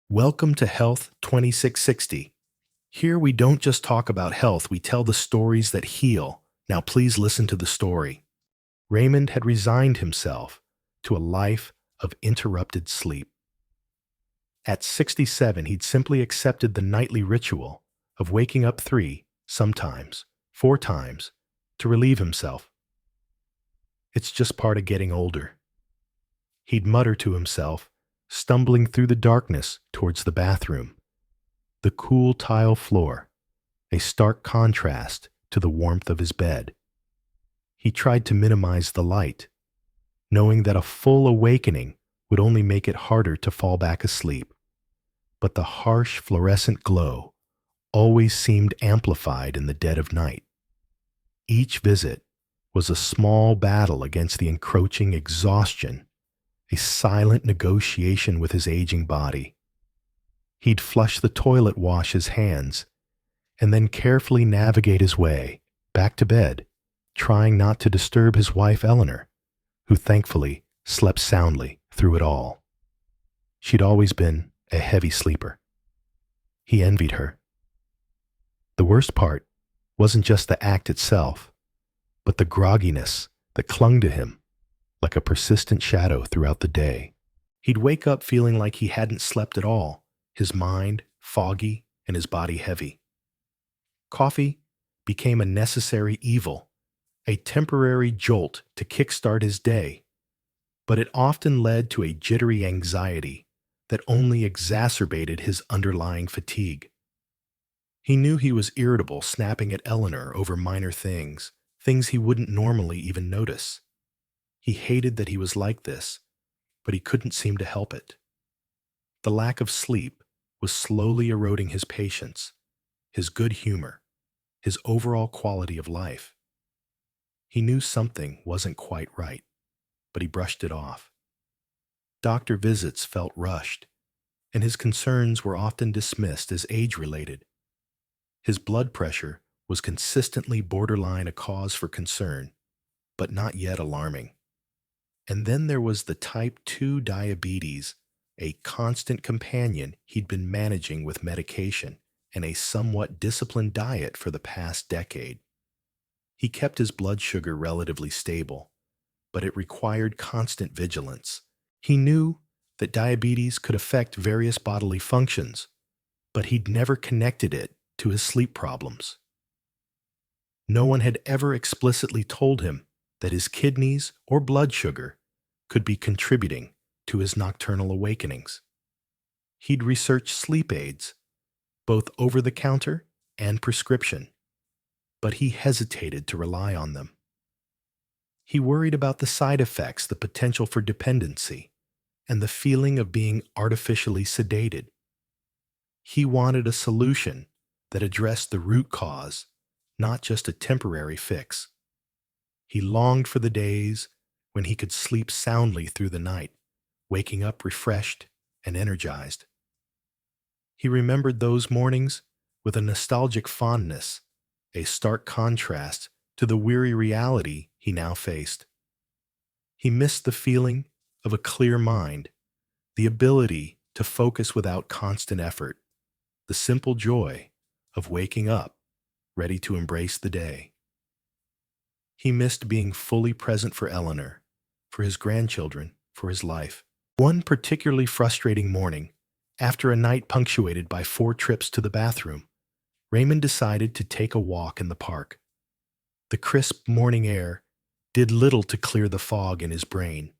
Welcome to Health 2660. Here we don't just talk about health, we tell the stories that heal. Now please listen to the story. Raymond had resigned himself to a life of interrupted sleep. At 67, he'd simply accepted the nightly ritual of waking up three, sometimes four times, to relieve himself. It's just part of getting older. He'd mutter to himself, stumbling through the darkness towards the bathroom. The cool tile floor, a stark contrast to the warmth of his bed. He tried to minimize the light, knowing that a full awakening would only make it harder to fall back asleep. But the harsh fluorescent glow always seemed amplified in the dead of night. Each visit was a small battle against the encroaching exhaustion, a silent negotiation with his aging body. He'd flush the toilet, wash his hands, and then carefully navigate his way back to bed, trying not to disturb his wife Eleanor, who thankfully slept soundly through it all. She'd always been a heavy sleeper. He envied her. The worst part wasn't just the act itself, but the grogginess that clung to him like a persistent shadow throughout the day. He'd wake up feeling like he hadn't slept at all, his mind foggy and his body heavy. Coffee became a necessary evil, a temporary jolt to kickstart his day, but it often led to a jittery anxiety that only exacerbated his underlying fatigue. He knew he was irritable, snapping at Eleanor over minor things he wouldn't normally even notice. He hated that he was like this, but he couldn't seem to help it. The lack of sleep was slowly eroding his patience, his good humor, his overall quality of life. He knew something wasn't quite right, but he brushed it off. Doctor visits felt rushed, and his concerns were often dismissed as age-related. His blood pressure was consistently borderline a cause for concern, but not yet alarming. And then there was the type 2 diabetes, a constant companion he'd been managing with medication and a somewhat disciplined diet for the past decade. He kept his blood sugar relatively stable, but it required constant vigilance. He knew that diabetes could affect various bodily functions, but he'd never connected it to his sleep problems. No one had ever explicitly told him that his kidneys or blood sugar could be contributing to his nocturnal awakenings. He'd researched sleep aids, both over-the-counter and prescription, but he hesitated to rely on them. He worried about the side effects, the potential for dependency, and the feeling of being artificially sedated. He wanted a solution that addressed the root cause, not just a temporary fix. He longed for the days when he could sleep soundly through the night, waking up refreshed and energized. He remembered those mornings with a nostalgic fondness, a stark contrast to the weary reality he now faced. He missed the feeling of a clear mind, the ability to focus without constant effort, the simple joy of waking up, ready to embrace the day. He missed being fully present for Eleanor, for his grandchildren, for his life. One particularly frustrating morning, after a night punctuated by 4 trips to the bathroom, Raymond decided to take a walk in the park. The crisp morning air did little to clear the fog in his brain,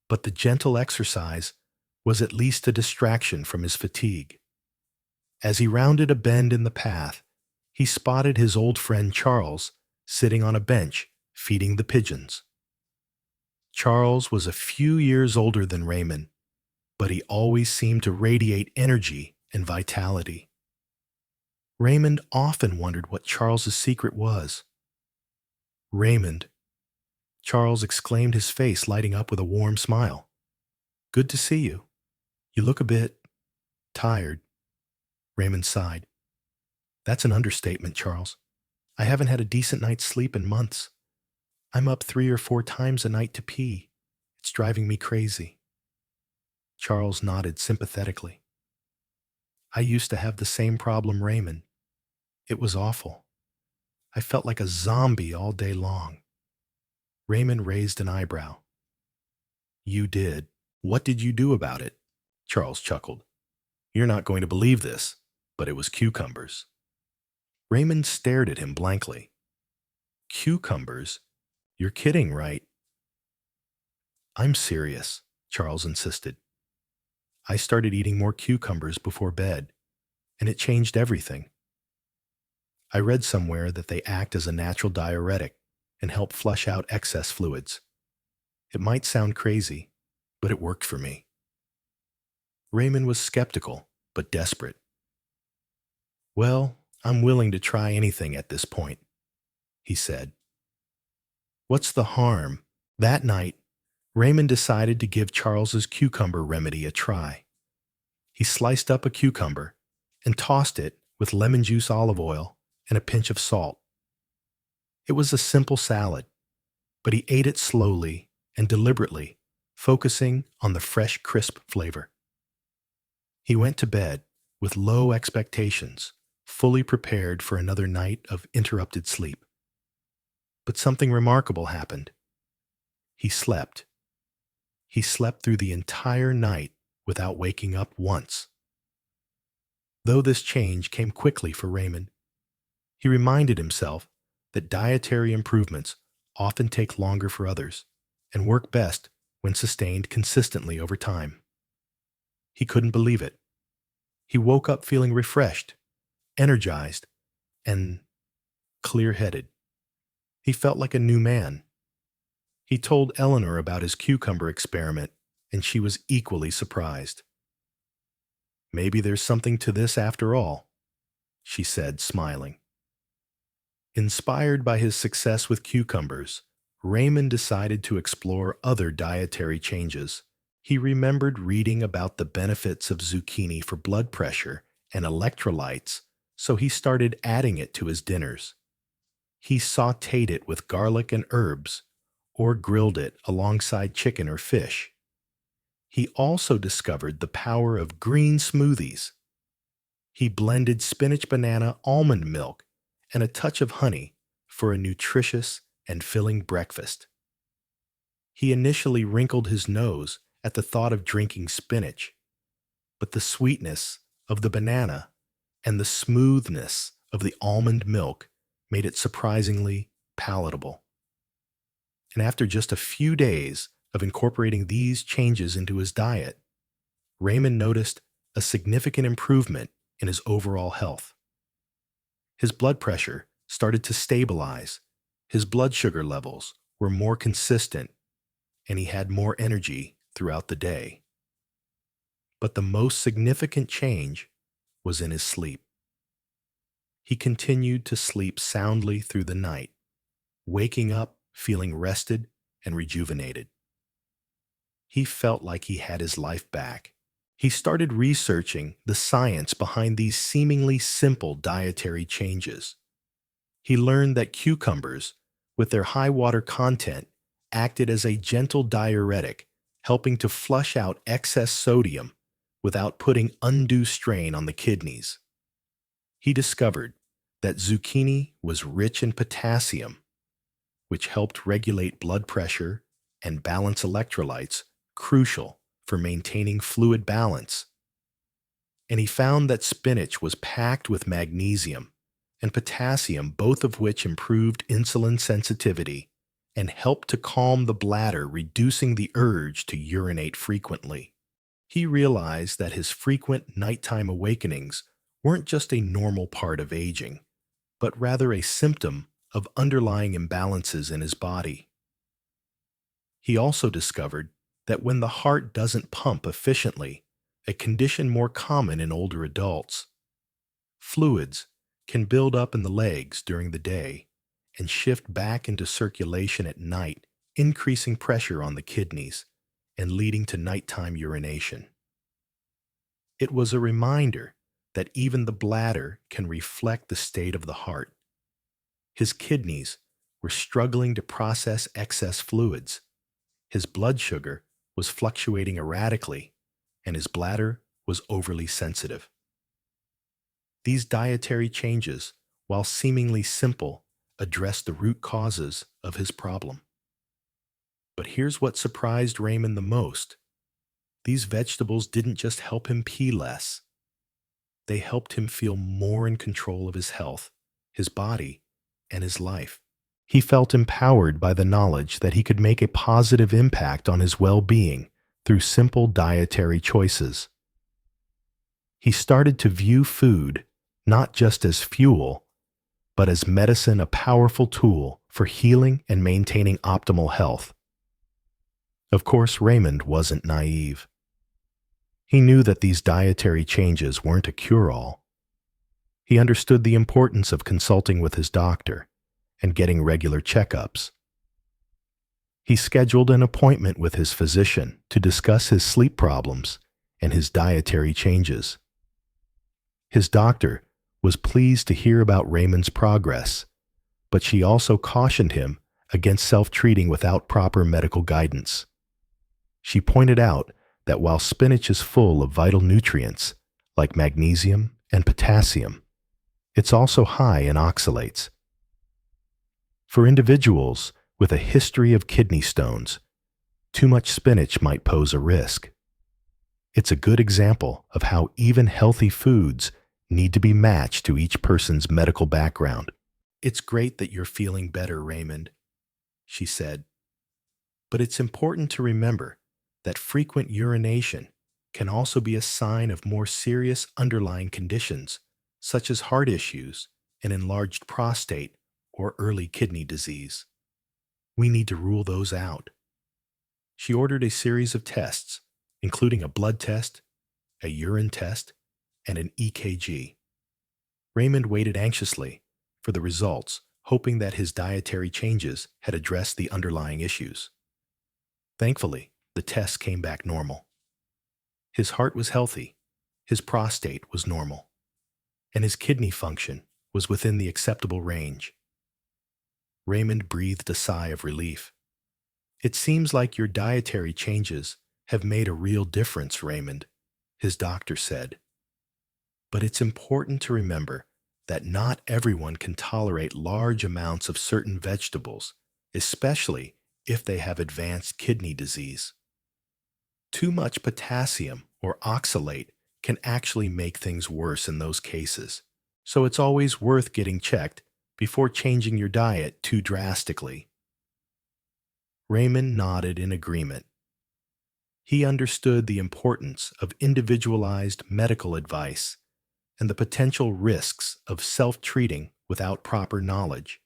but the gentle exercise was at least a distraction from his fatigue. As he rounded a bend in the path, he spotted his old friend Charles sitting on a bench feeding the pigeons. Charles was a few years older than Raymond, but he always seemed to radiate energy and vitality. Raymond often wondered what Charles's secret was. "Raymond," Charles exclaimed, his face lighting up with a warm smile. "Good to see you. You look a bit tired." Raymond sighed. "That's an understatement, Charles. I haven't had a decent night's sleep in months. I'm up 3 or 4 times a night to pee. It's driving me crazy." Charles nodded sympathetically. I used to have the same problem, Raymond. It was awful. I felt like a zombie all day long. Raymond raised an eyebrow. You did. What did you do about it? Charles chuckled. You're not going to believe this, but it was cucumbers. Raymond stared at him blankly. Cucumbers? You're kidding, right? I'm serious, Charles insisted. I started eating more cucumbers before bed, and it changed everything. I read somewhere that they act as a natural diuretic and help flush out excess fluids. It might sound crazy, but it worked for me. Raymond was skeptical, but desperate. Well, I'm willing to try anything at this point, he said. What's the harm? That night, Raymond decided to give Charles's cucumber remedy a try. He sliced up a cucumber and tossed it with lemon juice, olive oil, and a pinch of salt. It was a simple salad, but he ate it slowly and deliberately, focusing on the fresh, crisp flavor. He went to bed with low expectations, fully prepared for another night of interrupted sleep. But something remarkable happened. He slept. He slept through the entire night without waking up once. Though this change came quickly for Raymond, he reminded himself that dietary improvements often take longer for others and work best when sustained consistently over time. He couldn't believe it. He woke up feeling refreshed, energized, and clear-headed. He felt like a new man. He told Eleanor about his cucumber experiment, and she was equally surprised. Maybe there's something to this after all, she said, smiling. Inspired by his success with cucumbers, Raymond decided to explore other dietary changes. He remembered reading about the benefits of zucchini for blood pressure and electrolytes, so he started adding it to his dinners. He sautéed it with garlic and herbs, or grilled it alongside chicken or fish. He also discovered the power of green smoothies. He blended spinach, banana, almond milk, and a touch of honey for a nutritious and filling breakfast. He initially wrinkled his nose at the thought of drinking spinach, but the sweetness of the banana and the smoothness of the almond milk made it surprisingly palatable. And after just a few days of incorporating these changes into his diet, Raymond noticed a significant improvement in his overall health. His blood pressure started to stabilize, his blood sugar levels were more consistent, and he had more energy throughout the day. But the most significant change was in his sleep. He continued to sleep soundly through the night, waking up feeling rested and rejuvenated. He felt like he had his life back. He started researching the science behind these seemingly simple dietary changes. He learned that cucumbers, with their high water content, acted as a gentle diuretic, helping to flush out excess sodium without putting undue strain on the kidneys. He discovered that zucchini was rich in potassium, which helped regulate blood pressure and balance electrolytes, crucial for maintaining fluid balance. And he found that spinach was packed with magnesium and potassium, both of which improved insulin sensitivity and helped to calm the bladder, reducing the urge to urinate frequently. He realized that his frequent nighttime awakenings weren't just a normal part of aging, but rather a symptom of underlying imbalances in his body. He also discovered that when the heart doesn't pump efficiently, a condition more common in older adults, fluids can build up in the legs during the day and shift back into circulation at night, increasing pressure on the kidneys and leading to nighttime urination. It was a reminder that even the bladder can reflect the state of the heart. His kidneys were struggling to process excess fluids. His blood sugar was fluctuating erratically, and his bladder was overly sensitive. These dietary changes, while seemingly simple, address the root causes of his problem. But here's what surprised Raymond the most. These vegetables didn't just help him pee less. They helped him feel more in control of his health, his body, and his life. He felt empowered by the knowledge that he could make a positive impact on his well-being through simple dietary choices. He started to view food not just as fuel, but as medicine, a powerful tool for healing and maintaining optimal health. Of course, Raymond wasn't naive. He knew that these dietary changes weren't a cure-all. He understood the importance of consulting with his doctor and getting regular checkups. He scheduled an appointment with his physician to discuss his sleep problems and his dietary changes. His doctor was pleased to hear about Raymond's progress, but she also cautioned him against self-treating without proper medical guidance. She pointed out that while spinach is full of vital nutrients like magnesium and potassium, it's also high in oxalates. For individuals with a history of kidney stones, too much spinach might pose a risk. It's a good example of how even healthy foods need to be matched to each person's medical background. "It's great that you're feeling better, Raymond," she said. "But it's important to remember that frequent urination can also be a sign of more serious underlying conditions, such as heart issues, an enlarged prostate, or early kidney disease. We need to rule those out." She ordered a series of tests, including a blood test, a urine test, and an EKG. Raymond waited anxiously for the results, hoping that his dietary changes had addressed the underlying issues. Thankfully, the tests came back normal. His heart was healthy, his prostate was normal, and his kidney function was within the acceptable range. Raymond breathed a sigh of relief. "It seems like your dietary changes have made a real difference, Raymond," his doctor said. "But it's important to remember that not everyone can tolerate large amounts of certain vegetables, especially if they have advanced kidney disease. Too much potassium or oxalate can actually make things worse in those cases, so it's always worth getting checked before changing your diet too drastically." Raymond nodded in agreement. He understood the importance of individualized medical advice and the potential risks of self-treating without proper knowledge.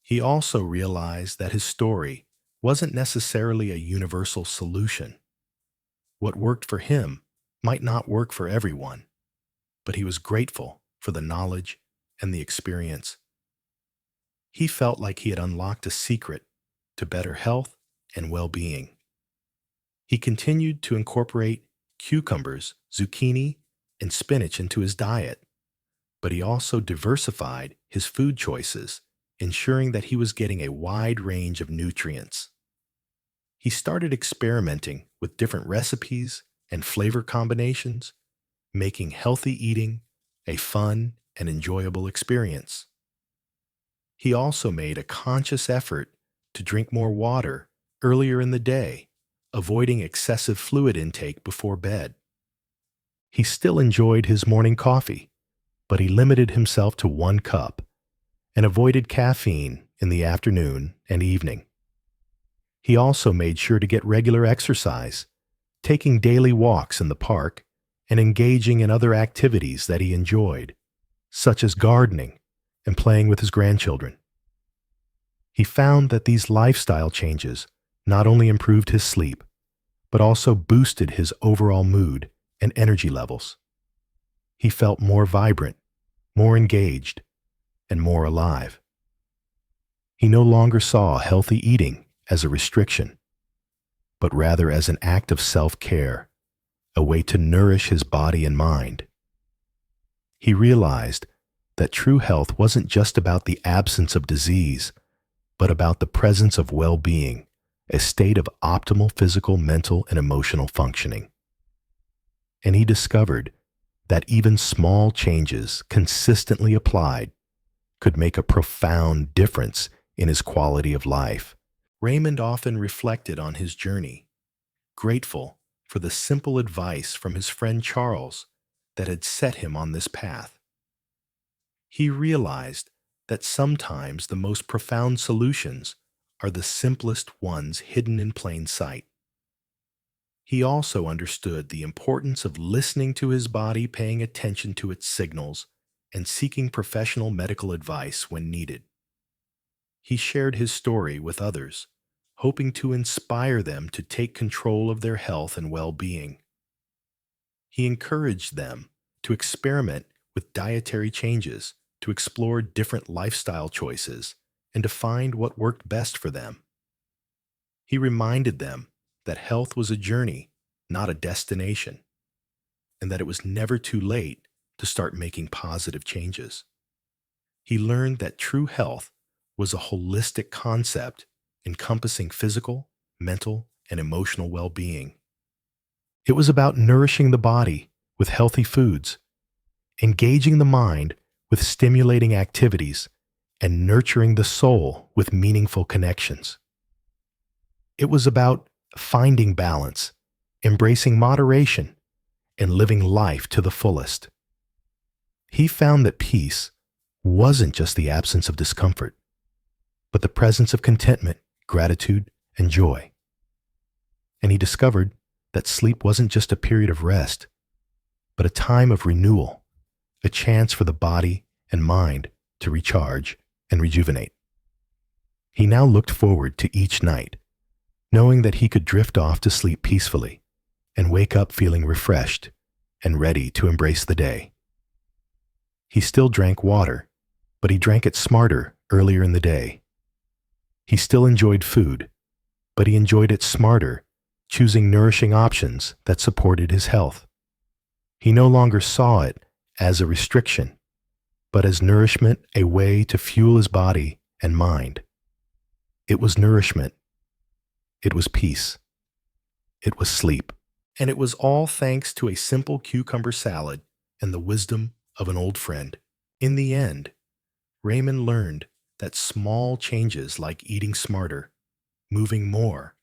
He also realized that his story wasn't necessarily a universal solution. What worked for him might not work for everyone, but he was grateful for the knowledge and the experience. He felt like he had unlocked a secret to better health and well-being. He continued to incorporate cucumbers, zucchini, and spinach into his diet, but he also diversified his food choices, ensuring that he was getting a wide range of nutrients. He started experimenting with different recipes and flavor combinations, making healthy eating a fun and enjoyable experience. He also made a conscious effort to drink more water earlier in the day, avoiding excessive fluid intake before bed. He still enjoyed his morning coffee, but he limited himself to 1 cup and avoided caffeine in the afternoon and evening. He also made sure to get regular exercise, taking daily walks in the park and engaging in other activities that he enjoyed, such as gardening and playing with his grandchildren. He found that these lifestyle changes not only improved his sleep, but also boosted his overall mood and energy levels. He felt more vibrant, more engaged, and more alive. He no longer saw healthy eating as a restriction, but rather as an act of self-care, a way to nourish his body and mind. He realized that true health wasn't just about the absence of disease, but about the presence of well-being, a state of optimal physical, mental, and emotional functioning. And he discovered that even small changes consistently applied could make a profound difference in his quality of life. Raymond often reflected on his journey, grateful for the simple advice from his friend Charles that had set him on this path. He realized that sometimes the most profound solutions are the simplest ones hidden in plain sight. He also understood the importance of listening to his body, paying attention to its signals, and seeking professional medical advice when needed. He shared his story with others, hoping to inspire them to take control of their health and well-being. He encouraged them to experiment with dietary changes, to explore different lifestyle choices, and to find what worked best for them. He reminded them that health was a journey, not a destination, and that it was never too late to start making positive changes. He learned that true health was a holistic concept encompassing physical, mental, and emotional well-being. It was about nourishing the body with healthy foods, engaging the mind with stimulating activities, and nurturing the soul with meaningful connections. It was about finding balance, embracing moderation, and living life to the fullest. He found that peace wasn't just the absence of discomfort, but the presence of contentment, gratitude, and joy. And he discovered that sleep wasn't just a period of rest, but a time of renewal, a chance for the body and mind to recharge and rejuvenate. He now looked forward to each night, knowing that he could drift off to sleep peacefully and wake up feeling refreshed and ready to embrace the day. He still drank water, but he drank it smarter earlier in the day. He still enjoyed food, but he enjoyed it smarter, choosing nourishing options that supported his health. He no longer saw it as a restriction, but as nourishment, a way to fuel his body and mind. It was nourishment. It was peace. It was sleep. And it was all thanks to a simple cucumber salad and the wisdom of an old friend. In the end, Raymond learned that small changes like eating smarter, moving more,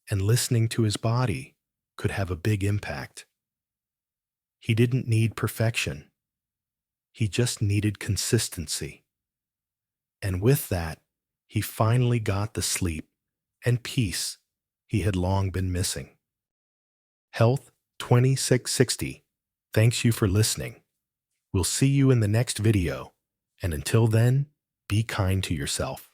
and listening to his body could have a big impact. He didn't need perfection. He just needed consistency. And with that, he finally got the sleep and peace he had long been missing. Health 2660 thanks you for listening. We'll see you in the next video, and until then, be kind to yourself.